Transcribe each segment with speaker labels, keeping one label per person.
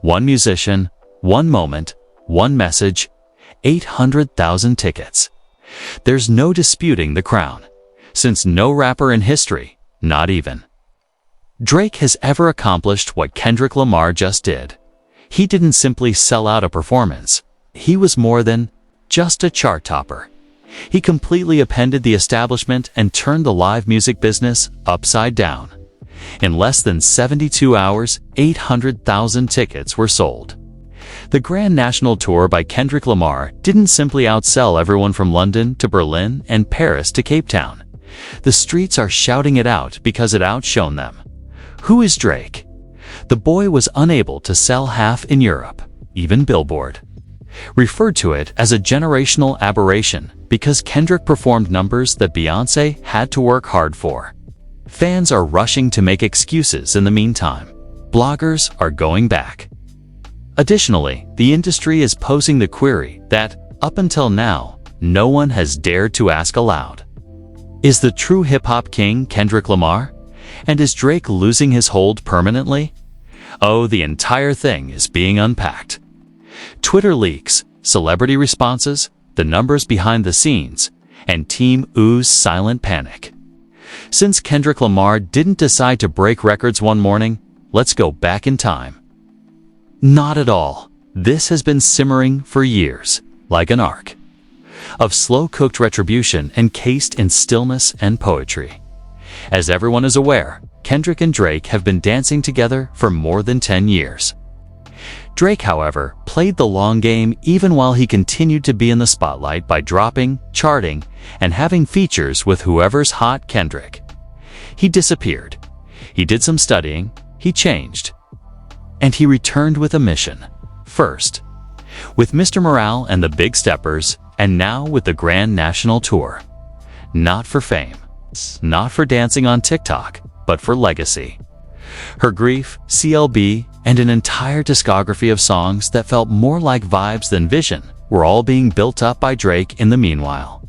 Speaker 1: One musician, one moment, one message, 800,000 tickets. There's no disputing the crown, since no rapper in history, not even Drake, has ever accomplished what Kendrick Lamar just did. He didn't simply sell out a performance. He was more than just a chart topper. He completely upended the establishment and turned the live music business upside down. In less than 72 hours, 800,000 tickets were sold. The Grand National Tour by Kendrick Lamar didn't simply outsell everyone from London to Berlin and Paris to Cape Town. The streets are shouting it out because it outshone them. Who is Drake? The boy was unable to sell half in Europe. Even Billboard referred to it as a generational aberration because Kendrick performed numbers that Beyoncé had to work hard for. Fans are rushing to make excuses in the meantime. Bloggers are going back. Additionally, the industry is posing the query that, up until now, no one has dared to ask aloud. Is the true hip-hop king Kendrick Lamar? And is Drake losing his hold permanently? Oh, the entire thing is being unpacked. Twitter leaks, celebrity responses, the numbers behind the scenes, and Team Ooh's silent panic. Since Kendrick Lamar didn't decide to break records one morning, let's go back in time. Not at all. This has been simmering for years, like an arc of slow-cooked retribution encased in stillness and poetry. As everyone is aware, Kendrick and Drake have been dancing together for more than 10 years. Drake, however, played the long game even while he continued to be in the spotlight by dropping, charting, and having features with whoever's hot Kendrick. He disappeared. He did some studying, he changed. And he returned with a mission. First, with Mr. Morale and the Big Steppers, and now with the Grand National Tour. Not for fame, not for dancing on TikTok, but for legacy. Her Grief, CLB, and an entire discography of songs that felt more like vibes than vision were all being built up by Drake in the meanwhile.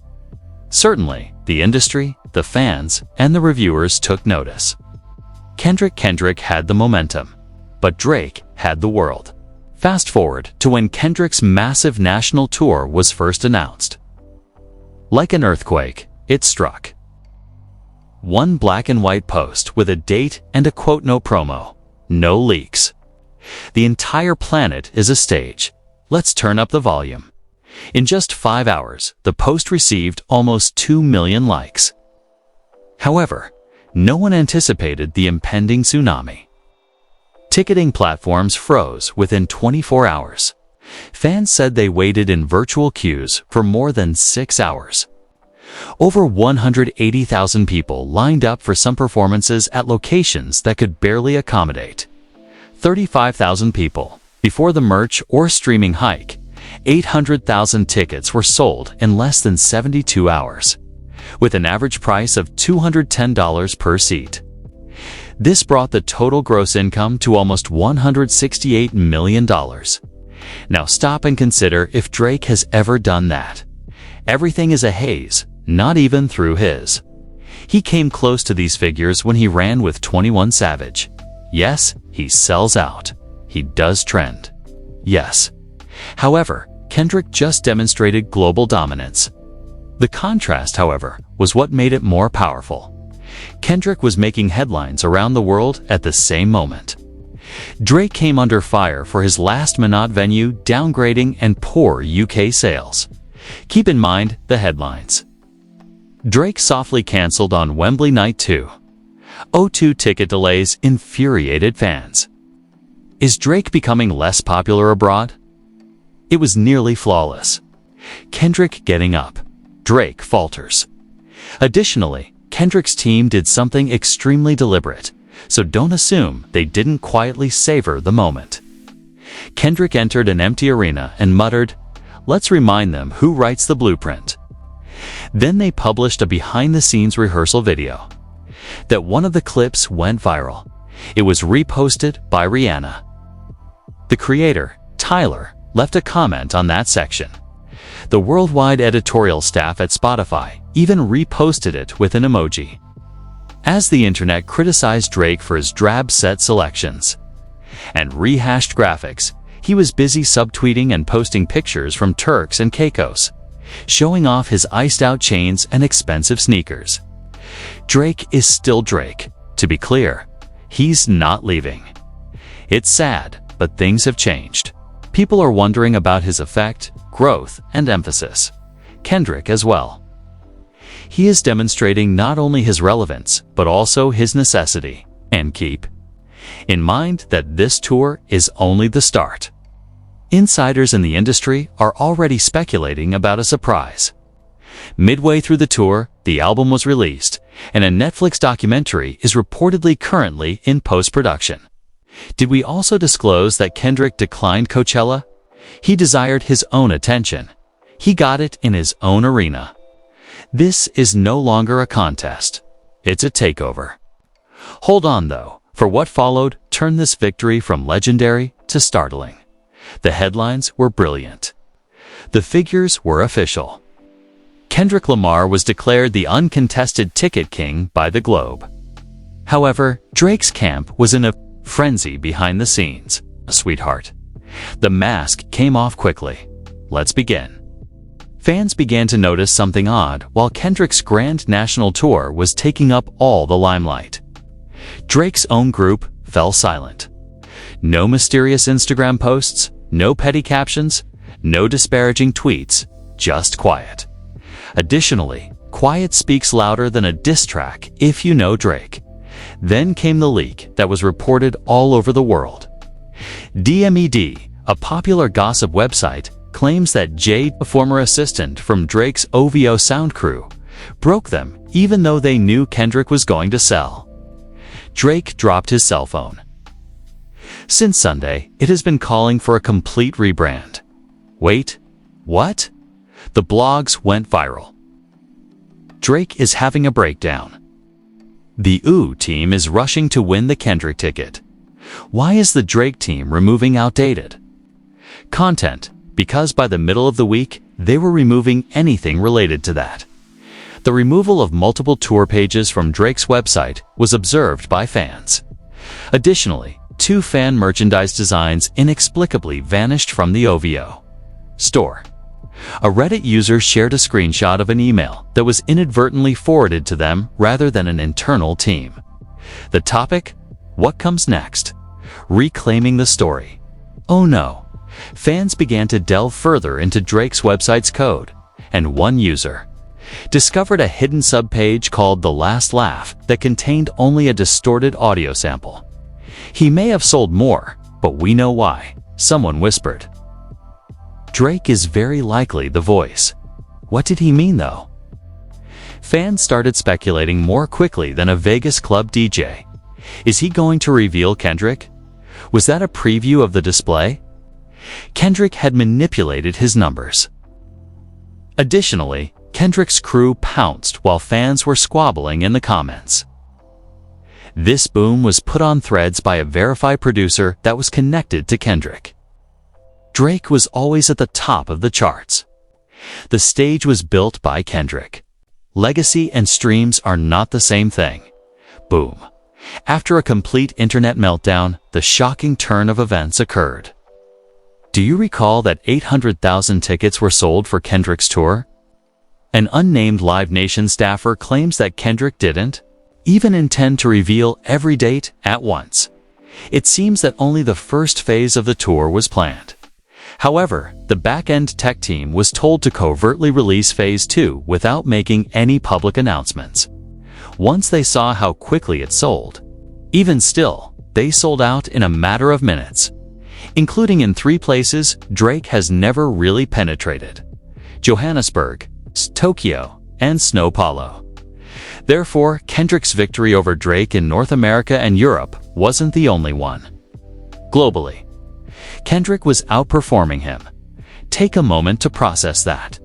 Speaker 1: Certainly, the industry, the fans, and the reviewers took notice. Kendrick had the momentum, but Drake had the world. Fast forward to when Kendrick's massive national tour was first announced. Like an earthquake, it struck. One black and white post with a date and a quote, no promo, no leaks. The entire planet is a stage. Let's turn up the volume. In just 5 hours, the post received almost 2 million likes. However, no one anticipated the impending tsunami. Ticketing platforms froze within 24 hours. Fans said they waited in virtual queues for more than 6 hours. Over 180,000 people lined up for some performances at locations that could barely accommodate 35,000 people. Before the merch or streaming hike, 800,000 tickets were sold in less than 72 hours, with an average price of $210 per seat. This brought the total gross income to almost $168 million. Now stop and consider if Drake has ever done that. Everything is a haze, not even through his. He came close to these figures when he ran with 21 Savage. Yes, he sells out. He does trend. Yes. However, Kendrick just demonstrated global dominance. The contrast, however, was what made it more powerful. Kendrick was making headlines around the world at the same moment. Drake came under fire for his last minute venue downgrading and poor UK sales. Keep in mind the headlines. Drake softly cancelled on Wembley Night 2. O2 ticket delays infuriated fans. Is Drake becoming less popular abroad? It was nearly flawless. Kendrick getting up. Drake falters. Additionally, Kendrick's team did something extremely deliberate, so don't assume they didn't quietly savor the moment. Kendrick entered an empty arena and muttered, "Let's remind them who writes the blueprint." Then they published a behind-the-scenes rehearsal video. That one of the clips went viral. It was reposted by Rihanna. The creator, Tyler, left a comment on that section. The worldwide editorial staff at Spotify even reposted it with an emoji. As the internet criticized Drake for his drab set selections, And rehashed graphics. He was busy subtweeting and posting pictures from Turks and Caicos, showing off his iced-out chains and expensive sneakers. Drake is still Drake. To be clear, he's not leaving. It's sad, but things have changed. People are wondering about his effect, growth, and emphasis. Kendrick as well. He is demonstrating not only his relevance, but also his necessity. And keep in mind that this tour is only the start. Insiders in the industry are already speculating about a surprise. Midway through the tour, the album was released, and a Netflix documentary is reportedly currently in post-production. Did we also disclose that Kendrick declined Coachella? He desired his own attention. He got it in his own arena. This is no longer a contest. It's a takeover. Hold on, though, for what followed turned this victory from legendary to startling. The headlines were brilliant. The figures were official. Kendrick Lamar was declared the uncontested ticket king by the Globe. However, Drake's camp was in a frenzy behind the scenes. Sweetheart. The mask came off quickly. Let's begin. Fans began to notice something odd while Kendrick's grand national tour was taking up all the limelight. Drake's own group fell silent. No mysterious Instagram posts, no petty captions, no disparaging tweets, just quiet. Additionally, quiet speaks louder than a diss track if you know Drake. Then came the leak that was reported all over the world. DMED, a popular gossip website, claims that Jade, a former assistant from Drake's OVO sound crew, broke them even though they knew Kendrick was going to sell. Drake dropped his cell phone. Since Sunday, it has been calling for a complete rebrand. Wait, what? The blogs went viral. Drake is having a breakdown. The OO team is rushing to win the Kendrick ticket. Why is the Drake team removing outdated content? Because by the middle of the week, they were removing anything related to that. The removal of multiple tour pages from Drake's website was observed by fans. Additionally, 2 fan merchandise designs inexplicably vanished from the OVO store. A Reddit user shared a screenshot of an email that was inadvertently forwarded to them rather than an internal team. The topic? What comes next? Reclaiming the story. Oh no. Fans began to delve further into Drake's website's code, and one user discovered a hidden subpage called The Last Laugh that contained only a distorted audio sample. He may have sold more, but we know why. Someone whispered. Drake is very likely the voice. What did he mean, though? Fans started speculating more quickly than a Vegas club DJ. Is he going to reveal Kendrick? Was that a preview of the display? Kendrick had manipulated his numbers. Additionally, Kendrick's crew pounced while fans were squabbling in the comments. This boom was put on Threads by a verified producer that was connected to Kendrick. Drake was always at the top of the charts. The stage was built by Kendrick. Legacy and streams are not the same thing. Boom. After a complete internet meltdown, the shocking turn of events occurred. Do you recall that 800,000 tickets were sold for Kendrick's tour? An unnamed Live Nation staffer claims that Kendrick didn't even intend to reveal every date at once. It seems that only the first phase of the tour was planned. However, the back-end tech team was told to covertly release Phase 2 without making any public announcements. Once they saw how quickly it sold, even still, they sold out in a matter of minutes, including in 3 places Drake has never really penetrated: Johannesburg, Tokyo, and São Paulo. Therefore, Kendrick's victory over Drake in North America and Europe wasn't the only one. Globally, Kendrick was outperforming him. Take a moment to process that.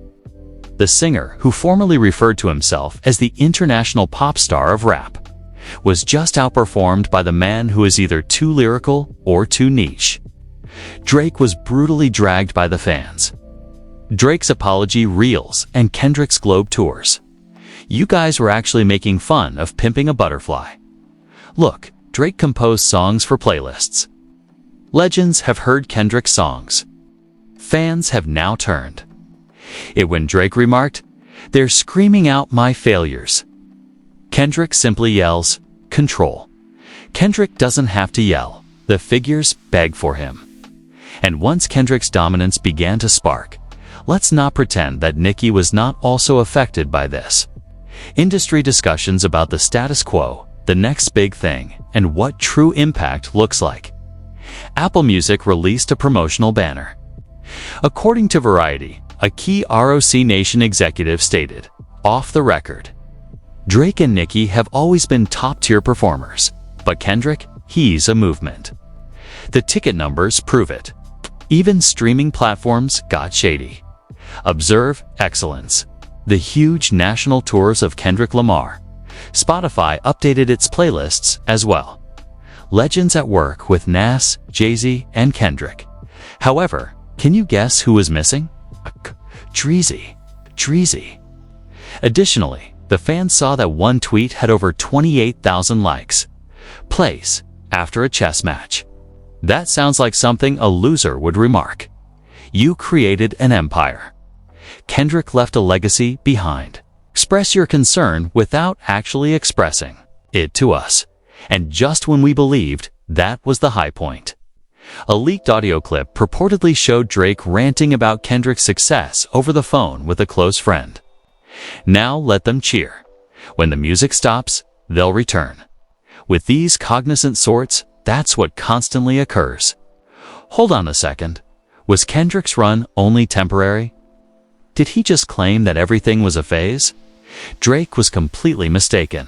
Speaker 1: The singer, who formerly referred to himself as the international pop star of rap, was just outperformed by the man who is either too lyrical or too niche. Drake was brutally dragged by the fans. Drake's apology reels and Kendrick's Globe tours. You guys were actually making fun of pimping a butterfly. Look, Drake composed songs for playlists. Legends have heard Kendrick's songs. Fans have now turned. It when Drake remarked, "They're screaming out my failures." Kendrick simply yells, "Control." Kendrick doesn't have to yell. The figures beg for him. And once Kendrick's dominance began to spark, let's not pretend that Nicki was not also affected by this. Industry discussions about the status quo, the next big thing, and what true impact looks like. Apple Music released a promotional banner. According to Variety, a key ROC Nation executive stated, off the record, "Drake and Nicki have always been top-tier performers, but Kendrick, he's a movement." The ticket numbers prove it. Even streaming platforms got shady. Observe excellence. The huge national tours of Kendrick Lamar. Spotify updated its playlists as well. Legends at work with Nas, Jay-Z, and Kendrick. However, can you guess who was missing? Dreezy. Additionally, the fans saw that one tweet had over 28,000 likes. Place after a chess match. That sounds like something a loser would remark. You created an empire. Kendrick left a legacy behind. Express your concern without actually expressing it to us. And just when we believed that was the high point. A leaked audio clip purportedly showed Drake ranting about Kendrick's success over the phone with a close friend. Now let them cheer. When the music stops, they'll return. With these cognizant sorts, that's what constantly occurs. Hold on a second. Was Kendrick's run only temporary? Did he just claim that everything was a phase? Drake was completely mistaken.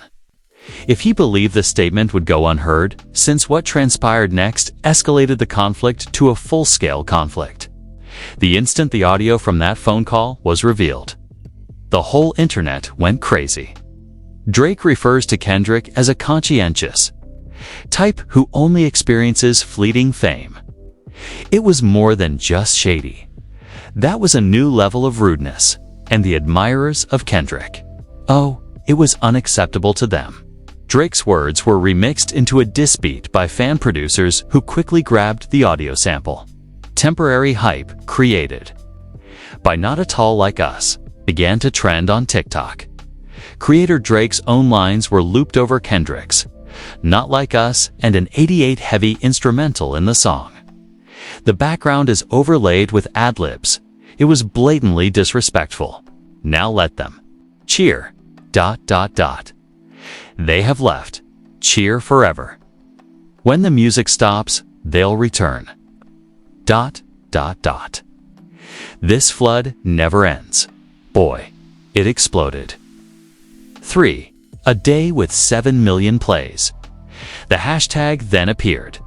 Speaker 1: If he believed the statement would go unheard, since what transpired next escalated the conflict to a full-scale conflict. The instant the audio from that phone call was revealed, the whole internet went crazy. Drake refers to Kendrick as a conscientious type who only experiences fleeting fame. It was more than just shady. That was a new level of rudeness, and the admirers of Kendrick, oh, it was unacceptable to them. Drake's words were remixed into a diss beat by fan producers who quickly grabbed the audio sample. Temporary hype created by Not at All Like Us began to trend on TikTok. Creator Drake's own lines were looped over Kendrick's Not Like Us and an 88 heavy instrumental in the song. The background is overlaid with ad-libs. It was blatantly disrespectful. Now let them cheer. ... They have left. Cheer forever. When the music stops, they'll return. ... This flood never ends. Boy, it exploded. 3. A day with 7 million plays. The hashtag then appeared.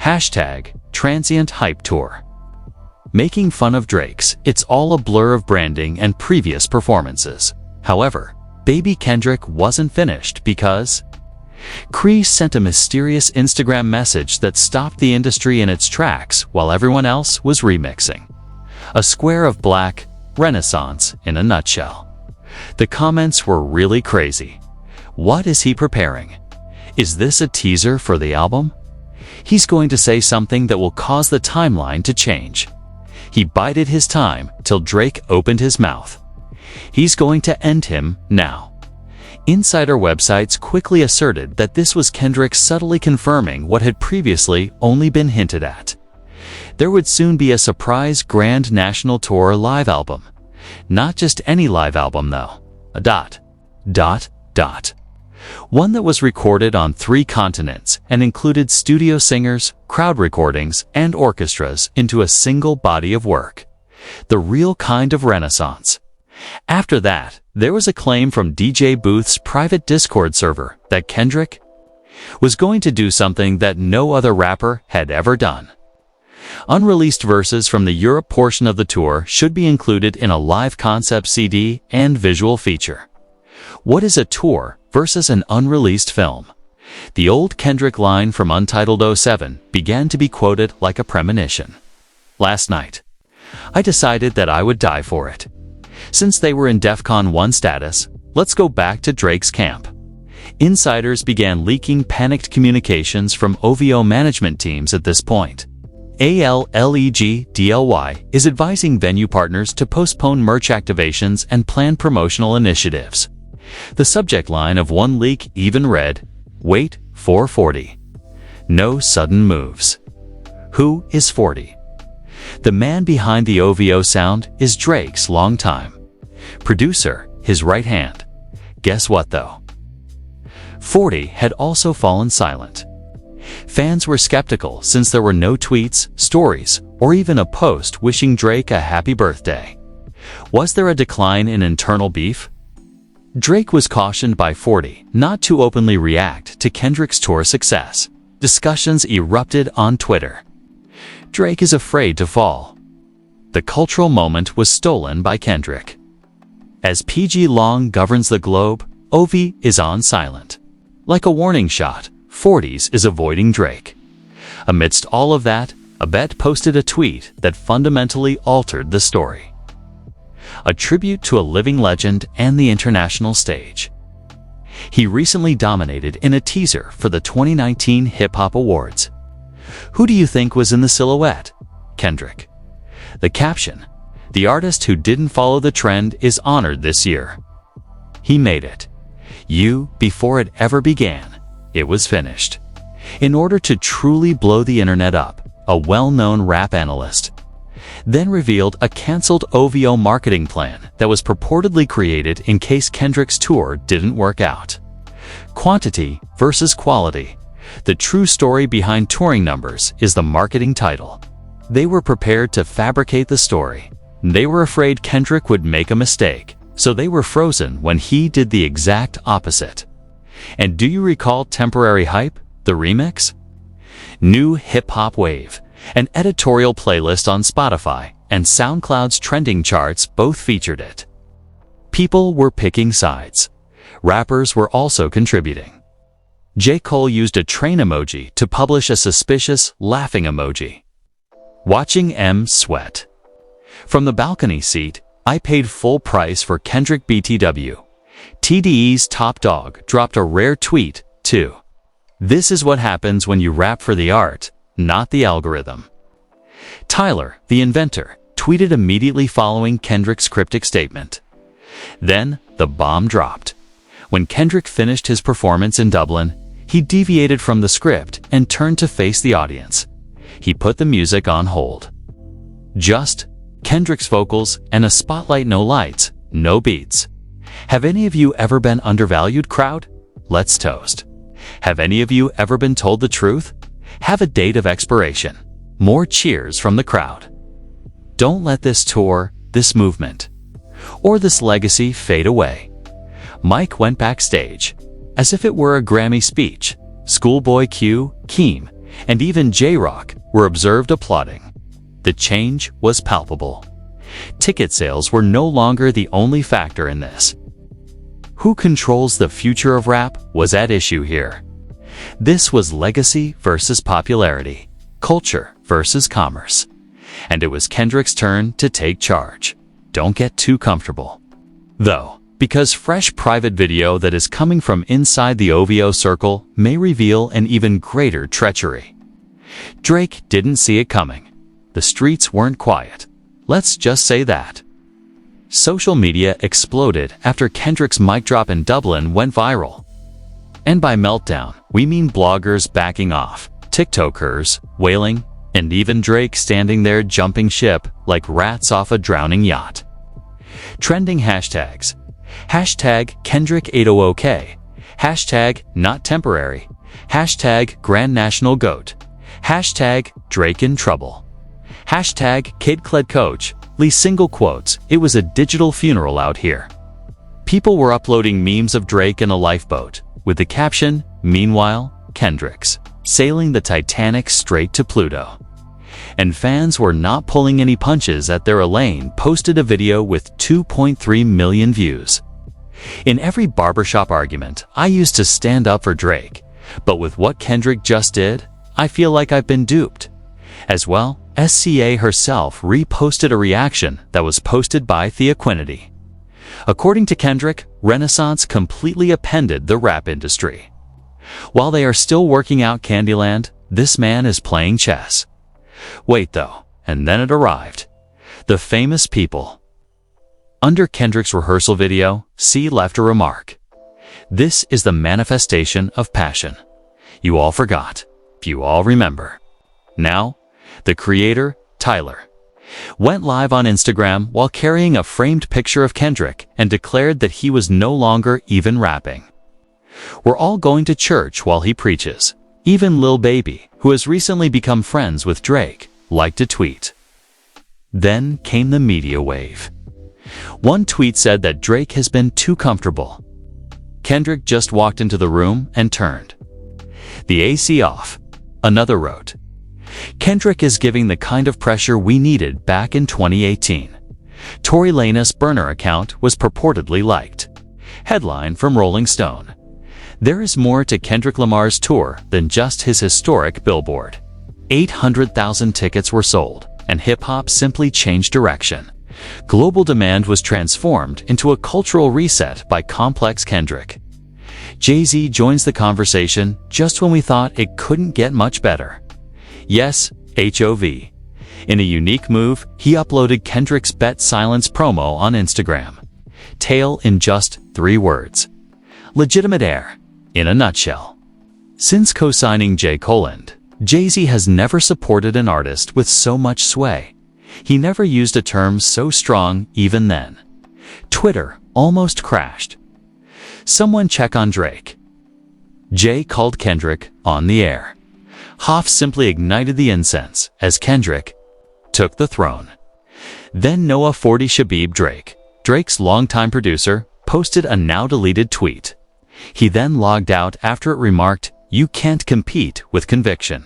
Speaker 1: Hashtag Transient Hype Tour. Making fun of Drake's It's All a Blur of branding and previous performances. However, Baby Kendrick wasn't finished because Cree sent a mysterious Instagram message that stopped the industry in its tracks while everyone else was remixing. A square of black, Renaissance in a nutshell. The comments were really crazy. What is he preparing? Is this a teaser for the album? He's going to say something that will cause the timeline to change. He bided his time till Drake opened his mouth. He's going to end him now. Insider websites quickly asserted that this was Kendrick subtly confirming what had previously only been hinted at. There would soon be a surprise grand national tour live album. Not just any live album though. One that was recorded on 3 continents and included studio singers, crowd recordings, and orchestras into a single body of work. The real kind of Renaissance. After that, there was a claim from DJ Booth's private Discord server that Kendrick was going to do something that no other rapper had ever done. Unreleased verses from the Europe portion of the tour should be included in a live concept CD and visual feature. What is a tour versus an unreleased film? The old Kendrick line from Untitled 07 began to be quoted like a premonition. Last night, I decided that I would die for it. Since they were in DEFCON 1 status, let's go back to Drake's camp. Insiders began leaking panicked communications from OVO management teams at this point. ALLEGDLY is advising venue partners to postpone merch activations and plan promotional initiatives. The subject line of one leak even read, "Wait for 40. No sudden moves." Who is 40? The man behind the OVO sound is Drake's longtime producer, his right hand. Guess what though? 40 had also fallen silent. Fans were skeptical since there were no tweets, stories, or even a post wishing Drake a happy birthday. Was there a decline in internal beef? Drake was cautioned by 40 not to openly react to Kendrick's tour success. Discussions erupted on Twitter. Drake is afraid to fall. The cultural moment was stolen by Kendrick. As PG Long governs the globe, Ovi is on silent. Like a warning shot, 40s is avoiding Drake. Amidst all of that, Abet posted a tweet that fundamentally altered the story. A tribute to a living legend and the international stage. He recently dominated in a teaser for the 2019 Hip Hop Awards. Who do you think was in the silhouette? Kendrick. The caption, "The artist who didn't follow the trend is honored this year." He made it. Before it ever began, it was finished. In order to truly blow the internet up, a well-known rap analyst then revealed a cancelled OVO marketing plan that was purportedly created in case Kendrick's tour didn't work out. Quantity versus quality. The true story behind touring numbers is the marketing title. They were prepared to fabricate the story. They were afraid Kendrick would make a mistake, so they were frozen when he did the exact opposite. And do you recall Temporary Hype, the remix? New hip-hop wave. An editorial playlist on Spotify and SoundCloud's trending charts both featured it. People were picking sides. Rappers were also contributing. J. Cole used a train emoji to publish a suspicious, laughing emoji. Watching M sweat. From the balcony seat, I paid full price for Kendrick BTW. TDE's Top Dog dropped a rare tweet, too. This is what happens when you rap for the art, not the algorithm. Tyler, the inventor, tweeted immediately following Kendrick's cryptic statement. Then, the bomb dropped. When Kendrick finished his performance in Dublin, he deviated from the script and turned to face the audience. He put the music on hold. Just Kendrick's vocals and a spotlight, no lights, no beats. Have any of you ever been undervalued, crowd? Let's toast. Have any of you ever been told the truth? Have a date of expiration. More cheers from the crowd. Don't let this tour, this movement, or this legacy fade away. Mike went backstage. As if it were a Grammy speech, Schoolboy Q, Keem, and even J-Rock were observed applauding. The change was palpable. Ticket sales were no longer the only factor in this. Who controls the future of rap was at issue here. This was legacy versus popularity, culture versus commerce. And it was Kendrick's turn to take charge. Don't get too comfortable. Though, because fresh private video that is coming from inside the OVO circle may reveal an even greater treachery. Drake didn't see it coming. The streets weren't quiet. Let's just say that. Social media exploded after Kendrick's mic drop in Dublin went viral. And by meltdown, we mean bloggers backing off, TikTokers wailing, and even Drake standing there jumping ship like rats off a drowning yacht. Trending hashtags. Hashtag Kendrick800K. Hashtag not temporary. Hashtag Grand National Goat. Hashtag Drake in trouble. Hashtag KidCledCoach. Lee single quotes, "It was a digital funeral out here." People were uploading memes of Drake in a lifeboat, with the caption, "Meanwhile, Kendrick's sailing the Titanic straight to Pluto." And fans were not pulling any punches at their Elaine posted a video with 2.3 million views. In every barbershop argument, I used to stand up for Drake, but with what Kendrick just did, I feel like I've been duped. As well, SCA herself reposted a reaction that was posted by Theaquinity. According to Kendrick, Renaissance completely upended the rap industry. While they are still working out Candyland, this man is playing chess. Wait though, and then it arrived. The famous people. Under Kendrick's rehearsal video, C left a remark. This is the manifestation of passion. You all forgot. You all remember. Now, the creator, Tyler, went live on Instagram while carrying a framed picture of Kendrick and declared that he was no longer even rapping. We're all going to church while he preaches. Even Lil Baby, who has recently become friends with Drake, liked a tweet. Then came the media wave. One tweet said that Drake has been too comfortable. Kendrick just walked into the room and turned the AC off. Another wrote, Kendrick is giving the kind of pressure we needed back in 2018. Tory Lanez burner account was purportedly liked. Headline from Rolling Stone. There is more to Kendrick Lamar's tour than just his historic billboard. 800,000 tickets were sold, and hip-hop simply changed direction. Global demand was transformed into a cultural reset by Complex Kendrick. Jay-Z joins the conversation just when we thought it couldn't get much better. Yes, HOV. In a unique move, he uploaded Kendrick's Bet Silence promo on Instagram. Tale in just 3 words. Legitimate air, in a nutshell. Since co-signing J. Coland, Jay-Z has never supported an artist with so much sway. He never used a term so strong even then. Twitter almost crashed. Someone check on Drake. Jay called Kendrick on the air. Hoff simply ignited the incense as Kendrick took the throne. Then Noah 40 Shabib Drake, Drake's longtime producer, posted a now-deleted tweet. He then logged out after it remarked, "You can't compete with conviction.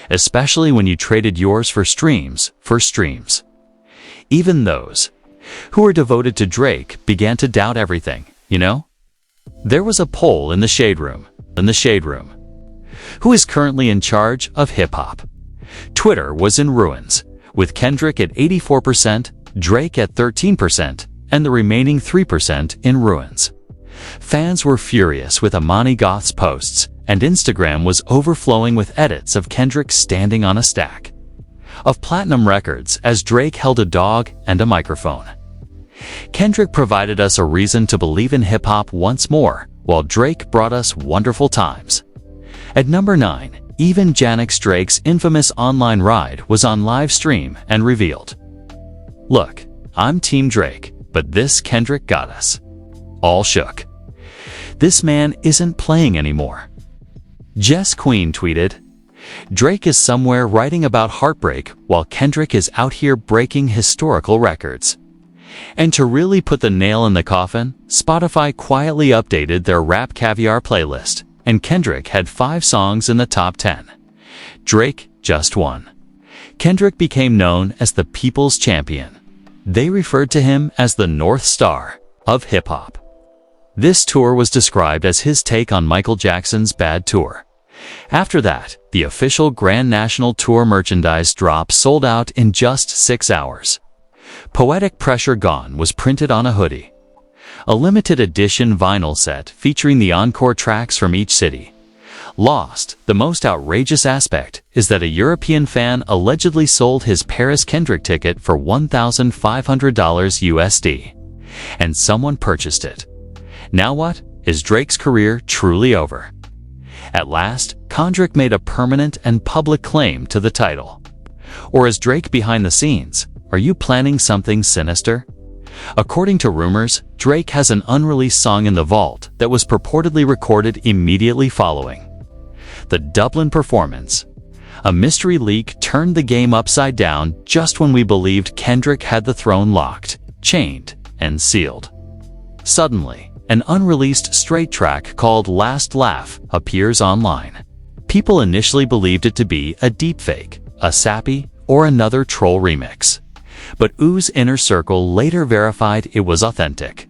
Speaker 1: Especially when you traded yours for streams. Even those who were devoted to Drake began to doubt everything, you know? There was a poll in the Shade Room. Who is currently in charge of hip-hop? Twitter was in ruins, with Kendrick at 84%, Drake at 13%, and the remaining 3% in ruins. Fans were furious with Amani Goth's posts, and Instagram was overflowing with edits of Kendrick standing on a stack of platinum records as Drake held a dog and a microphone. Kendrick provided us a reason to believe in hip-hop once more, while Drake brought us wonderful times. At number 9, even Janix Drake's infamous online ride was on live stream and revealed. Look, I'm Team Drake, but this Kendrick got us all shook. This man isn't playing anymore. Jess Queen tweeted, Drake is somewhere writing about heartbreak while Kendrick is out here breaking historical records. And to really put the nail in the coffin, Spotify quietly updated their Rap Caviar playlist, and Kendrick had 5 songs in the top 10. Drake just 1. Kendrick became known as the People's Champion. They referred to him as the North Star of hip-hop. This tour was described as his take on Michael Jackson's Bad Tour. After that, the official Grand National Tour merchandise drop sold out in just 6 hours. Poetic Pressure Gone was printed on a hoodie. A limited edition vinyl set featuring the encore tracks from each city. Lost, the most outrageous aspect is that a European fan allegedly sold his Paris Kendrick ticket for $1,500 USD. And someone purchased it. Now what? Is Drake's career truly over? At last, Kendrick made a permanent and public claim to the title. Or is Drake behind the scenes? Are you planning something sinister? According to rumors, Drake has an unreleased song in the vault that was purportedly recorded immediately following the Dublin performance. A mystery leak turned the game upside down just when we believed Kendrick had the throne locked, chained, and sealed. Suddenly, an unreleased straight track called Last Laugh appears online. People initially believed it to be a deepfake, a sappy, or another troll remix. But Ooze Inner Circle later verified it was authentic.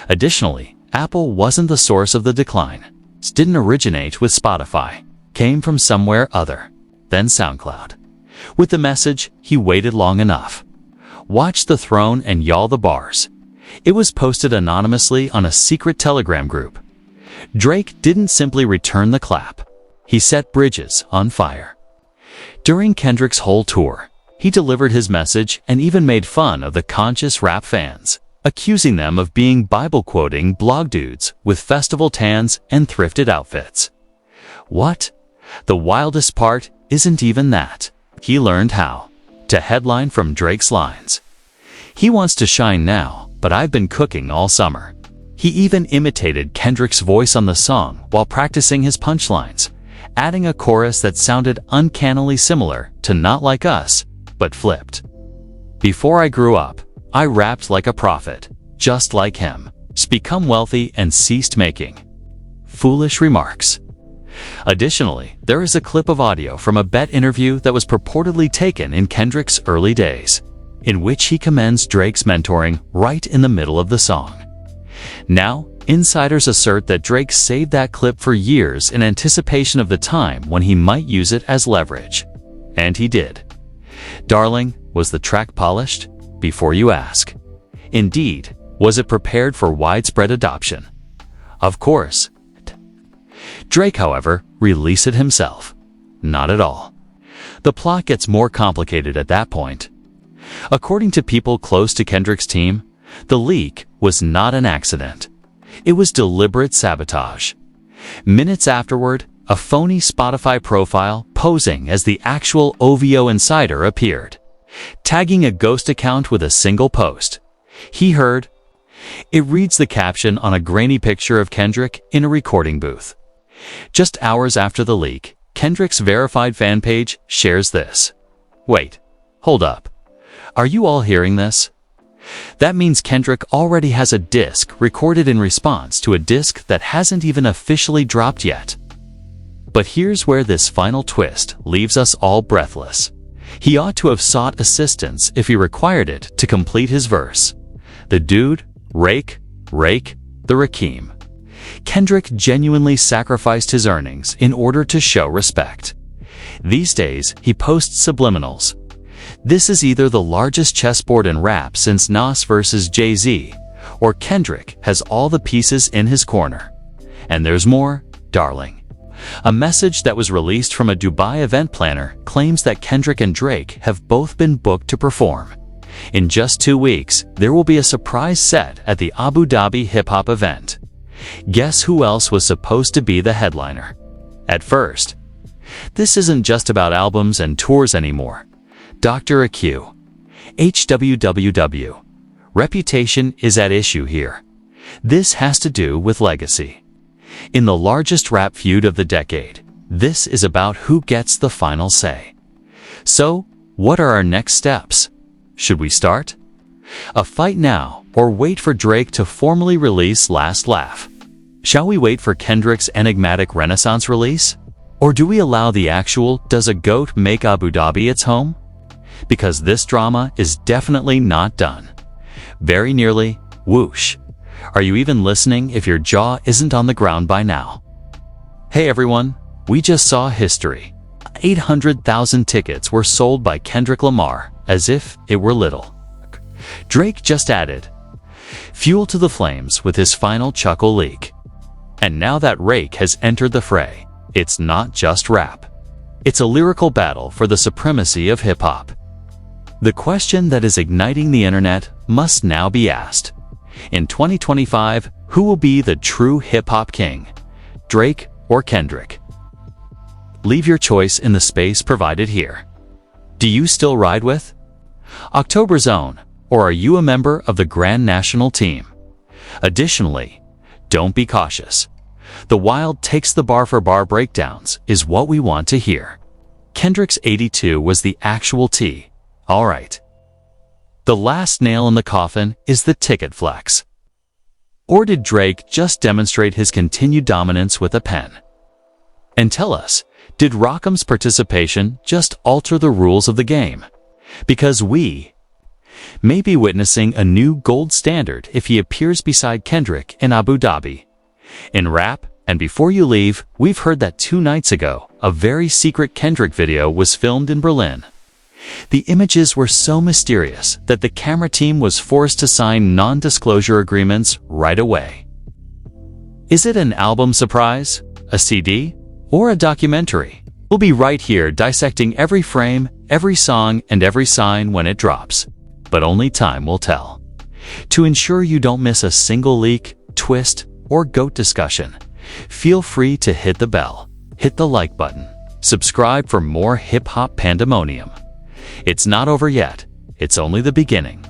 Speaker 1: Additionally, Apple wasn't the source of the decline. It didn't originate with Spotify. Came from somewhere other than SoundCloud. With the message, he waited long enough. Watch the throne and y'all the bars. It was posted anonymously on a secret Telegram group. Drake didn't simply return the clap. He set bridges on fire. During Kendrick's whole tour, he delivered his message and even made fun of the conscious rap fans, accusing them of being Bible-quoting blog dudes with festival tans and thrifted outfits. What? The wildest part isn't even that. He learned how to headline from Drake's lines. He wants to shine now, but I've been cooking all summer. He even imitated Kendrick's voice on the song while practicing his punchlines, adding a chorus that sounded uncannily similar to Not Like Us, but flipped. Before I grew up, I rapped like a prophet, just like him, become wealthy and ceased making foolish remarks. Additionally, there is a clip of audio from a Bet interview that was purportedly taken in Kendrick's early days, in which he commends Drake's mentoring right in the middle of the song. Now, insiders assert that Drake saved that clip for years in anticipation of the time when he might use it as leverage. And he did. Darling, was the track polished? Before you ask. Indeed, was it prepared for widespread adoption? Of course. Drake, however, released it himself. Not at all. The plot gets more complicated at that point. According to people close to Kendrick's team, the leak was not an accident. It was deliberate sabotage. Minutes afterward, a phony Spotify profile posing as the actual OVO insider appeared, tagging a ghost account with a single post. He heard. It reads the caption on a grainy picture of Kendrick in a recording booth. Just hours after the leak, Kendrick's verified fan page shares this. Wait, hold up. Are you all hearing this? That means Kendrick already has a disc recorded in response to a disc that hasn't even officially dropped yet. But here's where this final twist leaves us all breathless. He ought to have sought assistance if he required it to complete his verse. The dude, rake, the Rakim. Kendrick genuinely sacrificed his earnings in order to show respect. These days, he posts subliminals. This is either the largest chessboard in rap since Nas vs. Jay-Z, or Kendrick has all the pieces in his corner. And there's more, darling. A message that was released from a Dubai event planner claims that Kendrick and Drake have both been booked to perform. In just 2 weeks, there will be a surprise set at the Abu Dhabi hip-hop event. Guess who else was supposed to be the headliner? At first. This isn't just about albums and tours anymore. Dr. AQ. HWWW. Reputation is at issue here. This has to do with legacy. In the largest rap feud of the decade, this is about who gets the final say. So, what are our next steps? Should we start a fight now or wait for Drake to formally release Last Laugh? Shall we wait for Kendrick's enigmatic Renaissance release? Or do we allow the actual Does a Goat Make Abu Dhabi its home? Because this drama is definitely not done. Very nearly, whoosh. Are you even listening if your jaw isn't on the ground by now? Hey everyone, we just saw history. 800,000 tickets were sold by Kendrick Lamar, as if it were little. Drake just added fuel to the flames with his final chuckle leak. And now that Rake has entered the fray, it's not just rap. It's a lyrical battle for the supremacy of hip-hop. The question that is igniting the internet must now be asked. In 2025, who will be the true hip-hop king? Drake or Kendrick? Leave your choice in the space provided here. Do you still ride with October's Own, or are you a member of the Grand National Team? Additionally, don't be cautious. The wild takes the bar for bar breakdowns is what we want to hear. Kendrick's 82 was the actual T. All right. The last nail in the coffin is the ticket flex. Or did Drake just demonstrate his continued dominance with a pen? And tell us, did Rackham's participation just alter the rules of the game? Because we may be witnessing a new gold standard if he appears beside Kendrick in Abu Dhabi. In rap, and before you leave, we've heard that 2 nights ago, a very secret Kendrick video was filmed in Berlin. The images were so mysterious that the camera team was forced to sign non-disclosure agreements right away. Is it an album surprise, a CD, or a documentary? We'll be right here dissecting every frame, every song, and every sign when it drops. But only time will tell. To ensure you don't miss a single leak, twist, or GOAT discussion, feel free to hit the bell, hit the like button, subscribe for more hip-hop pandemonium. It's not over yet, it's only the beginning.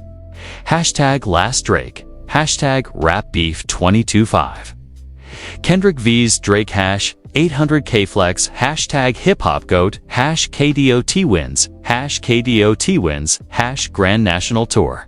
Speaker 1: Hashtag Last Drake, hashtag Rap Beef 225. Kendrick vs Drake hash 800K flex, hashtag hip hop goat, hash KDOT wins, hash KDOT wins, hash Grand National Tour.